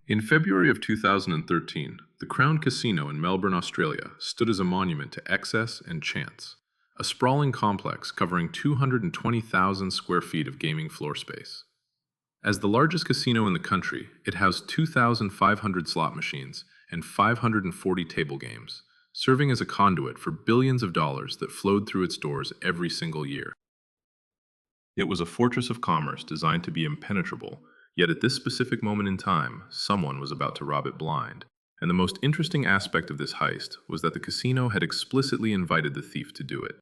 In February of 2013, the Crown Casino in Melbourne, Australia, stood as a monument to excess and chance, a sprawling complex covering 220,000 square feet of gaming floor space. As the largest casino in the country, it housed 2,500 slot machines and 540 table games, serving as a conduit for billions of dollars that flowed through its doors every single year. It was a fortress of commerce designed to be impenetrable, yet at this specific moment in time, someone was about to rob it blind. And the most interesting aspect of this heist was that the casino had explicitly invited the thief to do it.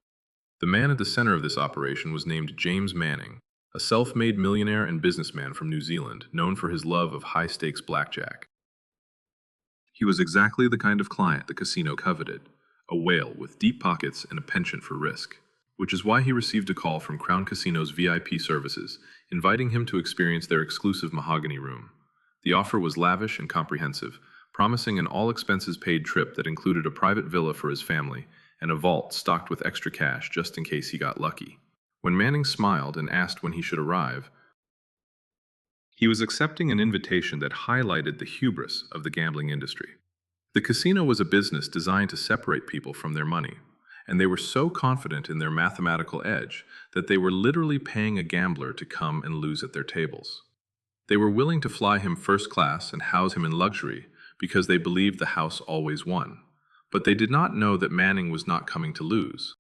The man at the center of this operation was named James Manning, a self-made millionaire and businessman from New Zealand, known for his love of high-stakes blackjack. He was exactly the kind of client the casino coveted, a whale with deep pockets and a penchant for risk, which is why he received a call from Crown Casino's VIP services, inviting him to experience their exclusive mahogany room. The offer was lavish and comprehensive, promising an all-expenses-paid trip that included a private villa for his family and a vault stocked with extra cash just in case he got lucky. When Manning smiled and asked when he should arrive, he was accepting an invitation that highlighted the hubris of the gambling industry. The casino was a business designed to separate people from their money, and they were so confident in their mathematical edge that they were literally paying a gambler to come and lose at their tables. They were willing to fly him first class and house him in luxury because they believed the house always won. But they did not know that Manning was not coming to lose.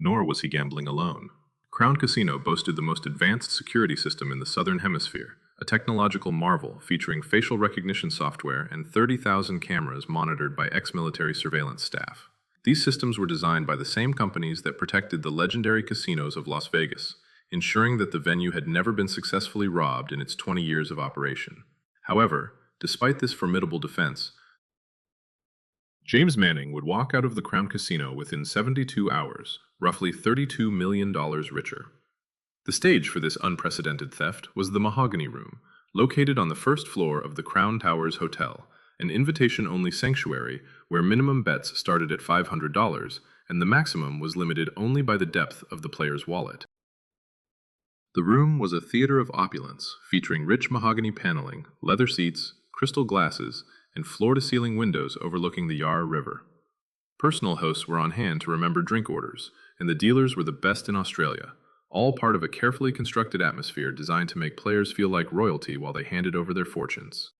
Nor was he gambling alone. Crown Casino boasted the most advanced security system in the Southern Hemisphere, a technological marvel featuring facial recognition software and 30,000 cameras monitored by ex-military surveillance staff. These systems were designed by the same companies that protected the legendary casinos of Las Vegas, ensuring that the venue had never been successfully robbed in its 20 years of operation. However, despite this formidable defense, James Manning would walk out of the Crown Casino within 72 hours, roughly $32 million richer. The stage for this unprecedented theft was the Mahogany Room, located on the first floor of the Crown Towers Hotel, an invitation-only sanctuary where minimum bets started at $500 and the maximum was limited only by the depth of the player's wallet. The room was a theater of opulence, featuring rich mahogany paneling, leather seats, crystal glasses, and floor-to-ceiling windows overlooking the Yarra River. Personal hosts were on hand to remember drink orders, and the dealers were the best in Australia, all part of a carefully constructed atmosphere designed to make players feel like royalty while they handed over their fortunes.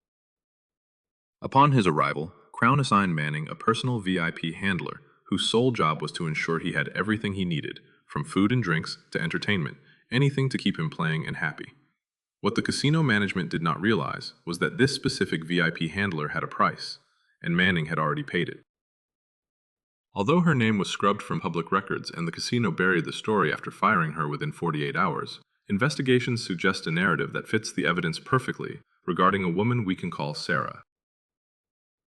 Upon his arrival, Crown assigned Manning a personal VIP handler, whose sole job was to ensure he had everything he needed, from food and drinks to entertainment, anything to keep him playing and happy. What the casino management did not realize was that this specific VIP handler had a price, and Manning had already paid it. Although her name was scrubbed from public records and the casino buried the story after firing her within 48 hours, investigations suggest a narrative that fits the evidence perfectly regarding a woman we can call Sarah.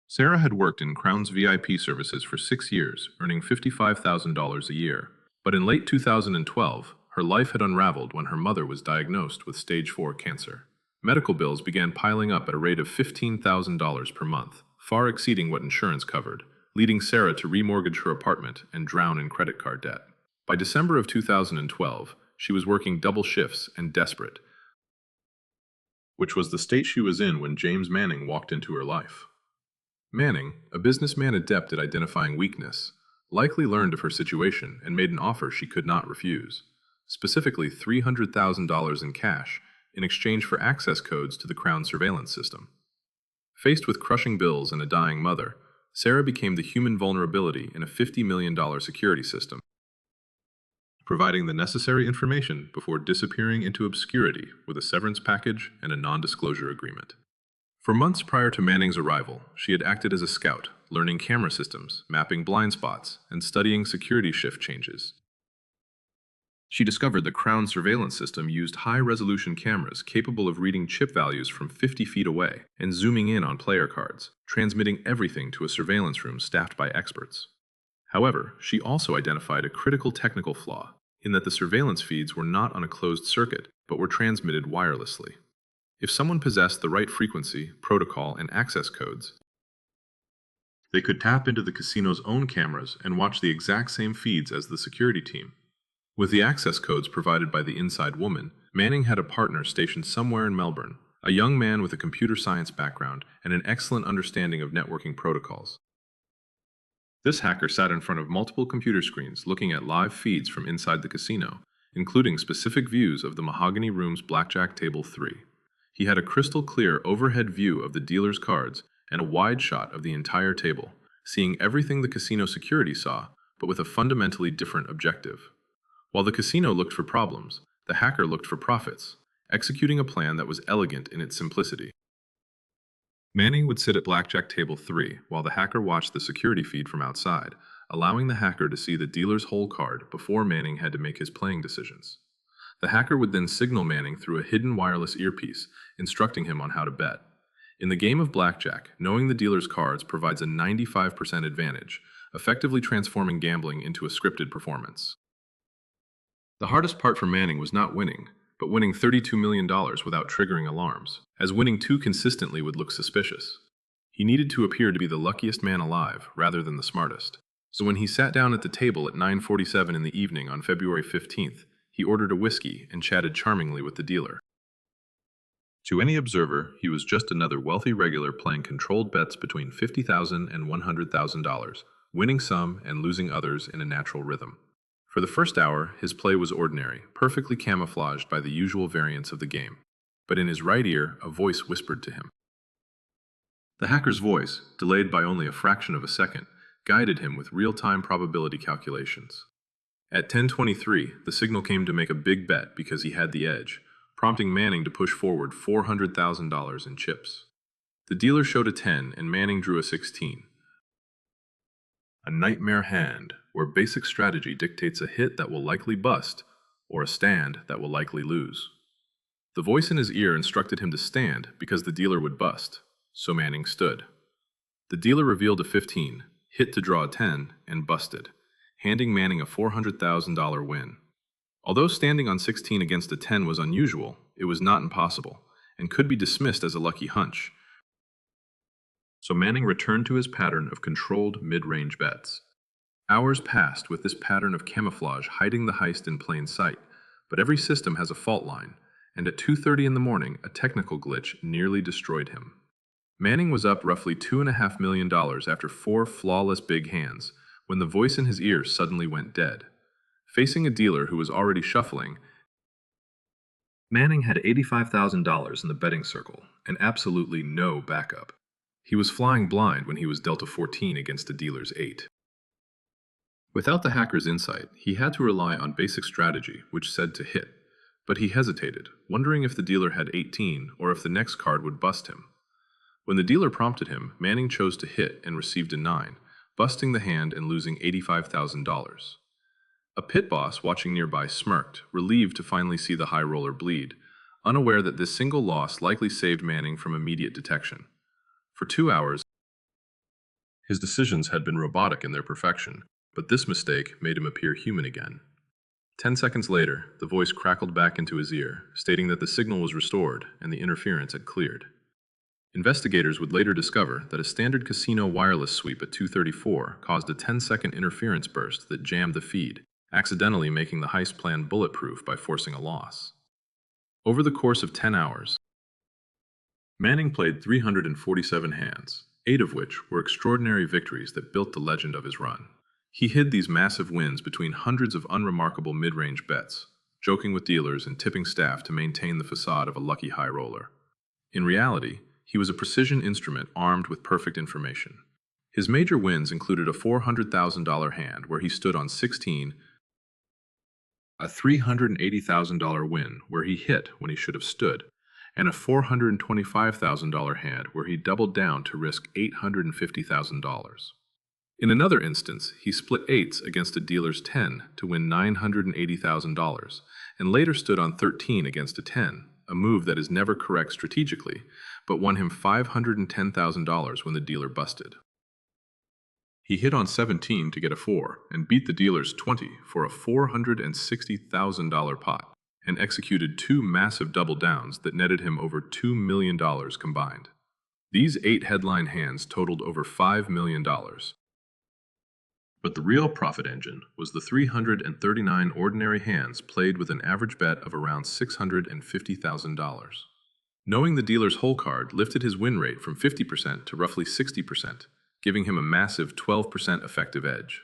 Sarah had worked in Crown's VIP services for 6 years, earning $55,000 a year. But in late 2012, her life had unraveled when her mother was diagnosed with stage 4 cancer. Medical bills began piling up at a rate of $15,000 per month, far exceeding what insurance covered, leading Sarah to remortgage her apartment and drown in credit card debt. By December of 2012, she was working double shifts and desperate, which was the state she was in when James Manning walked into her life. Manning, a businessman adept at identifying weakness, likely learned of her situation and made an offer she could not refuse, specifically $300,000 in cash in exchange for access codes to the Crown surveillance system. Faced with crushing bills and a dying mother, Sarah became the human vulnerability in a $50 million security system, providing the necessary information before disappearing into obscurity with a severance package and a non-disclosure agreement. For months prior to Manning's arrival, she had acted as a scout, learning camera systems, mapping blind spots, and studying security shift changes. She discovered the Crown surveillance system used high-resolution cameras capable of reading chip values from 50 feet away and zooming in on player cards, transmitting everything to a surveillance room staffed by experts. However, she also identified a critical technical flaw in that the surveillance feeds were not on a closed circuit, but were transmitted wirelessly. If someone possessed the right frequency, protocol, and access codes, they could tap into the casino's own cameras and watch the exact same feeds as the security team. With the access codes provided by the inside woman, Manning had a partner stationed somewhere in Melbourne, a young man with a computer science background and an excellent understanding of networking protocols. This hacker sat in front of multiple computer screens looking at live feeds from inside the casino, including specific views of the Mahogany Room's Blackjack Table 3. He had a crystal clear overhead view of the dealer's cards and a wide shot of the entire table, seeing everything the casino security saw, but with a fundamentally different objective. While the casino looked for problems, the hacker looked for profits, executing a plan that was elegant in its simplicity. Manning would sit at Blackjack Table 3 while the hacker watched the security feed from outside, allowing the hacker to see the dealer's whole card before Manning had to make his playing decisions. The hacker would then signal Manning through a hidden wireless earpiece, instructing him on how to bet. In the game of blackjack, knowing the dealer's cards provides a 95% advantage, effectively transforming gambling into a scripted performance. The hardest part for Manning was not winning, but winning $32 million without triggering alarms, as winning too consistently would look suspicious. He needed to appear to be the luckiest man alive, rather than the smartest. So when he sat down at the table at 9:47 in the evening on February 15th, he ordered a whiskey and chatted charmingly with the dealer. To any observer, he was just another wealthy regular playing controlled bets between $50,000 and $100,000, winning some and losing others in a natural rhythm. For the first hour, his play was ordinary, perfectly camouflaged by the usual variants of the game. But in his right ear, a voice whispered to him. The hacker's voice, delayed by only a fraction of a second, guided him with real-time probability calculations. At 10:23, the signal came to make a big bet because he had the edge, prompting Manning to push forward $400,000 in chips. The dealer showed a 10 and Manning drew a 16. A nightmare hand, where basic strategy dictates a hit that will likely bust, or a stand that will likely lose. The voice in his ear instructed him to stand because the dealer would bust, so Manning stood. The dealer revealed a 15, hit to draw a 10, and busted, handing Manning a $400,000 win. Although standing on 16 against a 10 was unusual, it was not impossible, and could be dismissed as a lucky hunch. So Manning returned to his pattern of controlled mid-range bets. Hours passed with this pattern of camouflage hiding the heist in plain sight, but every system has a fault line, and at 2:30 in the morning, a technical glitch nearly destroyed him. Manning was up roughly $2.5 million after 4 flawless big hands, when the voice in his ear suddenly went dead. Facing a dealer who was already shuffling, Manning had $85,000 in the betting circle, and absolutely no backup. He was flying blind when he was dealt a 14 against the dealer's 8. Without the hacker's insight, he had to rely on basic strategy, which said to hit, but he hesitated, wondering if the dealer had 18 or if the next card would bust him. When the dealer prompted him, Manning chose to hit and received a 9, busting the hand and losing $85,000. A pit boss watching nearby smirked, relieved to finally see the high roller bleed, unaware that this single loss likely saved Manning from immediate detection. For 2 hours, his decisions had been robotic in their perfection, but this mistake made him appear human again. 10 seconds later, the voice crackled back into his ear, stating that the signal was restored and the interference had cleared. Investigators would later discover that a standard casino wireless sweep at 2:34 caused a 10-second interference burst that jammed the feed, accidentally making the heist plan bulletproof by forcing a loss. Over the course of 10 hours, Manning played 347 hands, 8 of which were extraordinary victories that built the legend of his run. He hid these massive wins between hundreds of unremarkable mid-range bets, joking with dealers and tipping staff to maintain the facade of a lucky high roller. In reality, he was a precision instrument armed with perfect information. His major wins included a $400,000 hand where he stood on 16, a $380,000 win where he hit when he should have stood, and a $425,000 hand where he doubled down to risk $850,000. In another instance, he split 8s against a dealer's 10 to win $980,000, and later stood on 13 against a 10, a move that is never correct strategically, but won him $510,000 when the dealer busted. He hit on 17 to get a 4 and beat the dealer's 20 for a $460,000 pot, and executed 2 massive double downs that netted him over $2 million combined. These 8 headline hands totaled over $5 million. But the real profit engine was the 339 ordinary hands played with an average bet of around $650,000. Knowing the dealer's hole card lifted his win rate from 50% to roughly 60%, giving him a massive 12% effective edge.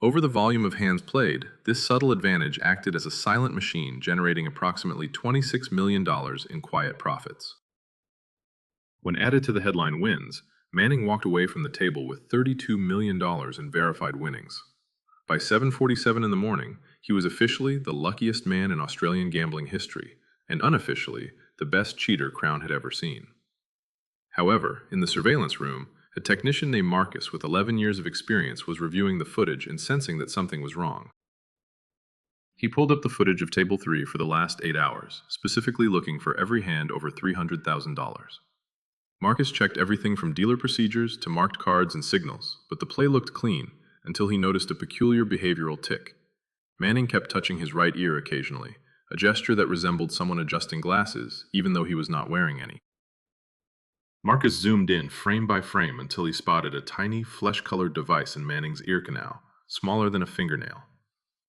Over the volume of hands played, this subtle advantage acted as a silent machine generating approximately $26 million in quiet profits. When added to the headline wins, Manning walked away from the table with $32 million in verified winnings. By 7:47 in the morning, he was officially the luckiest man in Australian gambling history, and unofficially, the best cheater Crown had ever seen. However, in the surveillance room, a technician named Marcus with 11 years of experience was reviewing the footage and sensing that something was wrong. He pulled up the footage of Table 3 for the last 8 hours, specifically looking for every hand over $300,000. Marcus checked everything from dealer procedures to marked cards and signals, but the play looked clean until he noticed a peculiar behavioral tic. Manning kept touching his right ear occasionally, a gesture that resembled someone adjusting glasses, even though he was not wearing any. Marcus zoomed in frame by frame until he spotted a tiny, flesh-colored device in Manning's ear canal, smaller than a fingernail.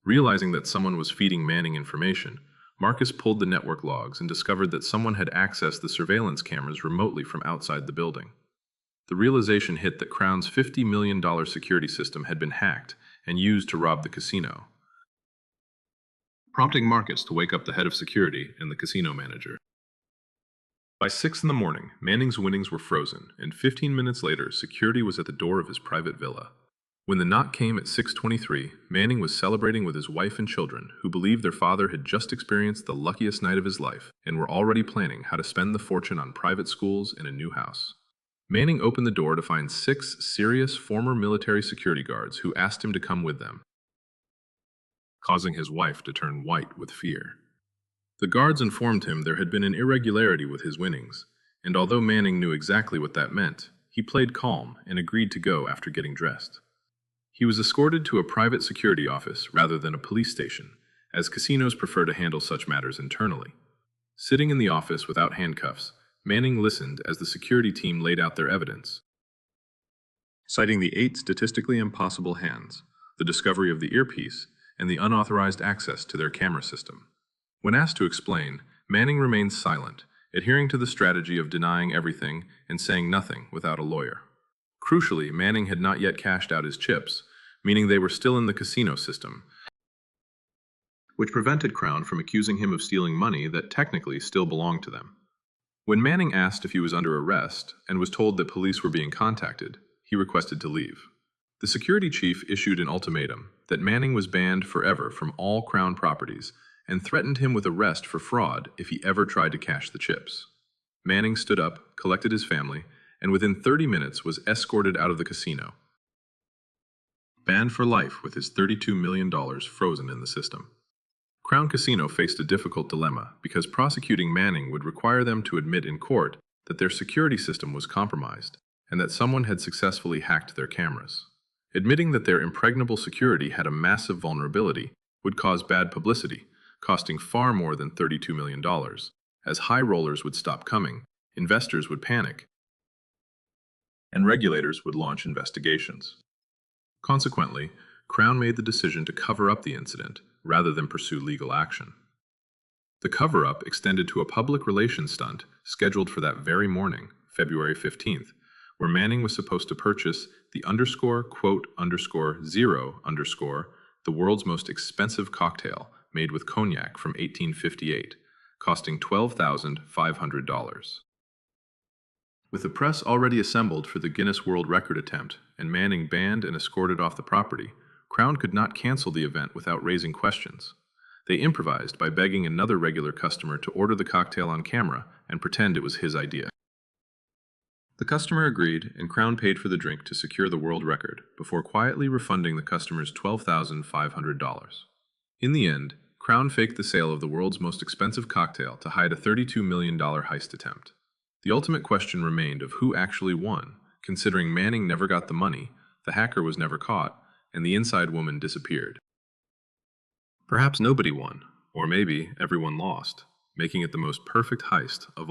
Realizing that someone was feeding Manning information, Marcus pulled the network logs and discovered that someone had accessed the surveillance cameras remotely from outside the building. The realization hit that Crown's $50 million security system had been hacked and used to rob the casino, prompting Marcus to wake up the head of security and the casino manager. By 6 in the morning, Manning's winnings were frozen, and 15 minutes later, security was at the door of his private villa. When the knock came at 6:23, Manning was celebrating with his wife and children, who believed their father had just experienced the luckiest night of his life and were already planning how to spend the fortune on private schools and a new house. Manning opened the door to find 6 serious former military security guards who asked him to come with them, causing his wife to turn white with fear. The guards informed him there had been an irregularity with his winnings, and although Manning knew exactly what that meant, he played calm and agreed to go after getting dressed. He was escorted to a private security office rather than a police station, as casinos prefer to handle such matters internally. Sitting in the office without handcuffs, Manning listened as the security team laid out their evidence, citing the 8 statistically impossible hands, the discovery of the earpiece, and the unauthorized access to their camera system. When asked to explain, Manning remained silent, adhering to the strategy of denying everything and saying nothing without a lawyer. Crucially, Manning had not yet cashed out his chips, meaning they were still in the casino system, which prevented Crown from accusing him of stealing money that technically still belonged to them. When Manning asked if he was under arrest and was told that police were being contacted, he requested to leave. The security chief issued an ultimatum that Manning was banned forever from all Crown properties and threatened him with arrest for fraud if he ever tried to cash the chips. Manning stood up, collected his family, and within 30 minutes was escorted out of the casino, banned for life with his $32 million frozen in the system. Crown Casino faced a difficult dilemma because prosecuting Manning would require them to admit in court that their security system was compromised and that someone had successfully hacked their cameras. Admitting that their impregnable security had a massive vulnerability would cause bad publicity, costing far more than $32 million, as high rollers would stop coming, investors would panic, and regulators would launch investigations. Consequently, Crown made the decision to cover up the incident rather than pursue legal action. The cover-up extended to a public relations stunt scheduled for that very morning, February 15th, where Manning was supposed to purchase the __0_, the world's most expensive cocktail made with cognac from 1858, costing $12,500. With the press already assembled for the Guinness World Record attempt and Manning banned and escorted off the property, Crown could not cancel the event without raising questions. They improvised by begging another regular customer to order the cocktail on camera and pretend it was his idea. The customer agreed, and Crown paid for the drink to secure the world record before quietly refunding the customer's $12,500. In the end, Crown faked the sale of the world's most expensive cocktail to hide a $32 million heist attempt. The ultimate question remained of who actually won, considering Manning never got the money, the hacker was never caught, and the inside woman disappeared. Perhaps nobody won, or maybe everyone lost, making it the most perfect heist of all.